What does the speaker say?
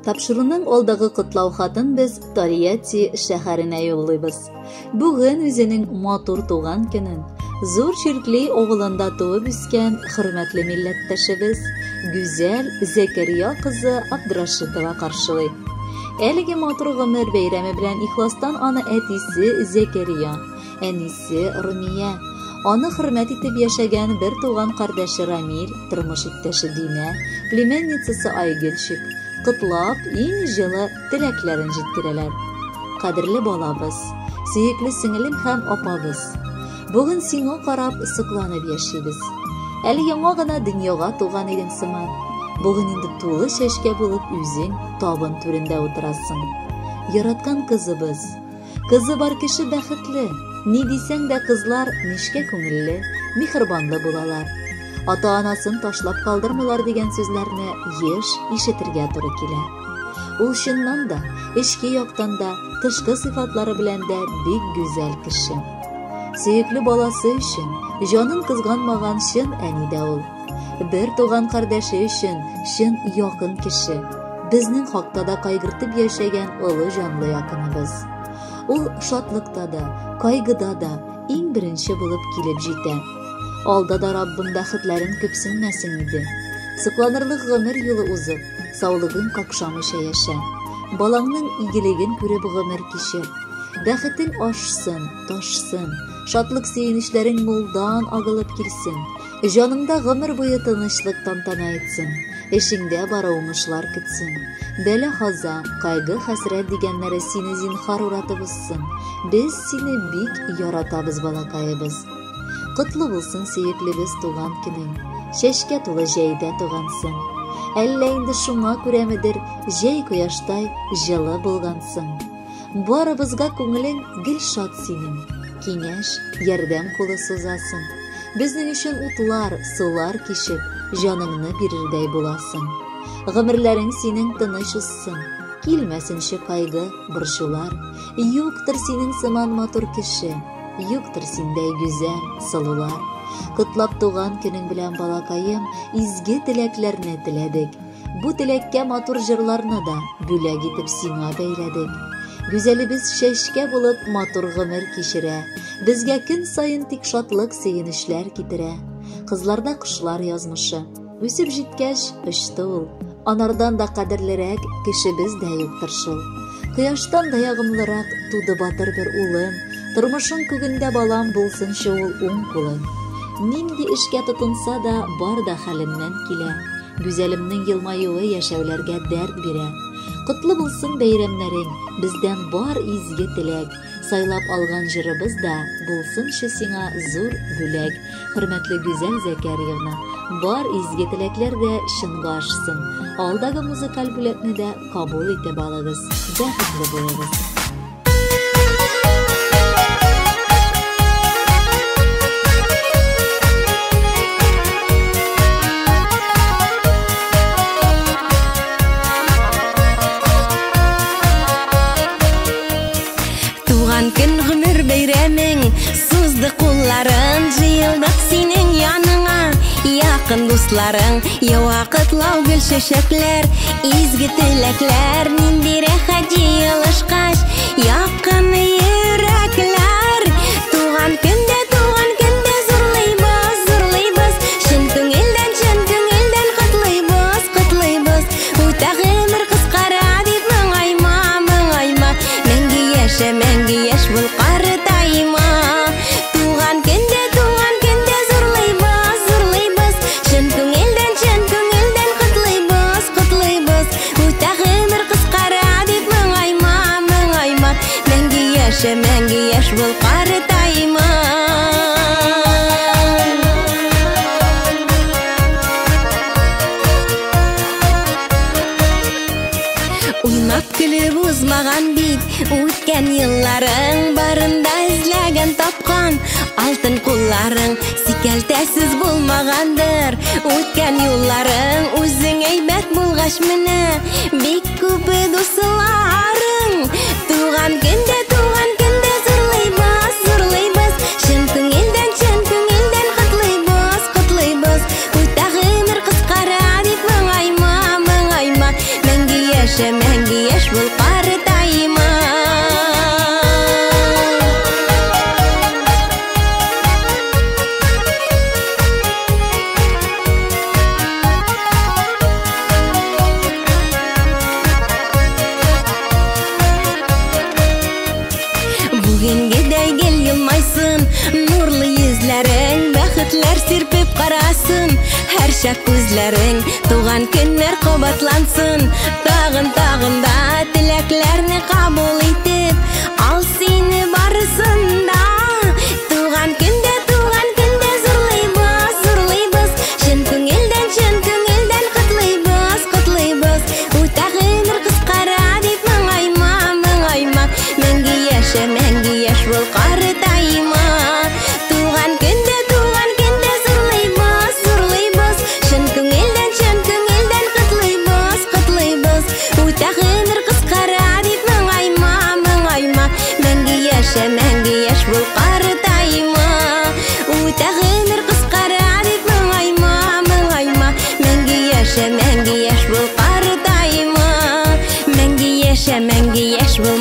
Тапшыруның алдагы котлау хатын без Тольятти шәһәренә юллыйбыз. Бүген үзенең матур туган көнен зур Чиркли авылында туып үскән хөрмәтле милләттәшебез Гүзәл Зәкәрия кызы Абдрашитова каршылый. Әлеге матур гомер бәйрәме белән ихластан аны әтисе Зәкәрия, әнисе Румия, аны хөрмәт итеп яшәгән бер туган кардәше Рамил, тормыш иптәше Димә, племянницасы Айгөлчик котлап, иң җылы теләкләрен җиткерәләр. Кадерле балабыз, сөекле сеңелем һәм апабыз, бүген сиңа карап сокланып яшибез. Әле яңа гына дөньяга туган идең сыман. Бүген инде тулы чәчкә булып үзең табын түрендә утырасың. Яраткан кызыбыз. Кызы бар кеше бәхетле. Ни дисәң дә кызлар нишкә күңелле, михербанлы булалар. Ата-анасын ташлап калдырмыйлар дигән сүзләрне еш ишетергә туры килә. Ул чыннан да, эчке яктан да, тышкы сыйфатлары белән дә бик гүзәл кеше. Сөекле баласы өчен җанын кызганмаган чын әни дә ул. Бер туган кардәше өчен чын якын кеше. Безнең хакта да кайгыртып яшәгән олы җанлы якыныбыз. Ул шатлыкта да, кайгыда да иң беренче булып килеп җитә. Алда да Раббым бәхетләрен көпсенмәсен иде. Сыкланырлык гомер юлы узып, саулыгын какшамыйча яшә. Балаңның игелеген күреп гомер кичер. Бәхетең ашсын, ташсын, шатлык сөенечләрең мулдан агылып килсен. Җаныңда гомер буе тынычлык тантана итсен. Эшеңдә бары уңышлар көтсен. Бәла-хаза, кайгы, хәсрәт дигәннәре сине зинһар уратып узсын. Без сине бик яратабыз, балакайыбыз. Котлы булсын сөеклебез туган көнең. Чәчкә тулы җәйдә тугансың. Әллә инде шуңа күрәмедер җәй кояштай җылы булгансың. Барыбызга күңелең гел шат синең. Киңәш, ярдәм кулы сузасың. Безнең өчен утлар, сулар кичеп, җаныңны бирердәй буласың. Гомерләрең синең тыныч узсын. Килмәсенче кайгы, борчулар. Юктыр синең сыман матур кеше. Юктыр синдәй гүзәл, сылулар. Котлап туган көнең белән балакаем, изге теләкләрне теләдек. Бу теләккә матур җырларны да бүләк итеп сиңа бәйләдек. Гүзәлебез чәчкә булып матур гомер кичерә. Безгә көн сайын тик шатлык сөенечләр китерә. Кызларда кышлар язмышы. Үсеп җиткәч очты ул. Анардан да кадерлерәк кешебез дә юктыр шул. Кояштан да ягымлырак туды батыр бер улым. Тормышың күгендә балам булсынчы ул уң кулың. Нинди эшкә тотынса да бар да хәленнән килә. Гүзәлемнең елмаюы яшәүләргә дәрт бирә. Котлы булсын бәйрәмнәрең, бездән бар изге теләк. Сайлап алган җырыбыз да булсынчы сиңа зур бүләк. Хөрмәтле Гүзәл Зәкәриевна, бар изге теләкләр дә чынга ашсын. Алдагы музыкаль бүләкне дә кабул итеп алыгыз. Бәхетле булыгыз. Көн гомер бәйрәмең, сузды кулларың, җыелдык синең яныңа, якын дусларың, ява котлау гөл чәчәкләр, изге теләкләр, нинди рәхәт җыелышкач, якын йөрәкләр. Туган көндә зурлыйбыз, зурлыйбыз, чын күңелдән котлыйбыз. Үтә гомер кыскара дип моңайма, мәңге яшә, мәңге яшь бул картайма. Туган көндә зурлыйбыз, чын күңелдән котлыйбыз. Үтә гомер кыскара дип моңайма, мәңге яшь бул картайма. Уйнап көлеп узмаган бит үткән елларың, барында эзләгән тапкан алтын кулларың, сикәлтәсез булмагандыр үткән юлларың. Үзең әйбәт булгач менә бик күп дусларың. Туган көндә зурлыйбыз, чын күңелдән котлыйбыз. Үтә гомер кыскара дип моңайма, мәңге яшә, мәңге яшь бул картайма. Бүгенгедәй гел елмайсын, нурлы йөзләрең, бәхетләр сирпеп карасын. Һәр чак күзләрең, туган көннәр кабатлансын. Тагын да теләкләрне кабул итеп, ал сине барысында. Туган көндә зурлыйбыз, чын күңелдән котлыйбыз. Үтә гомер кыскара дип моңайма. Мәңге яшә, мәңге яшь бул картайма. Туган көндә зурлыйбыз, чын күңелдән котлыйбыз. Үтә гомер кыскара дип моңайма. Мәңге яшә, мәңге яшь бул картайма. Үтә гомер кыскара дип моңайма. Мәңге яшә, мәңге яшь бул картайма. Мәңге яшә, мәңге яшь бул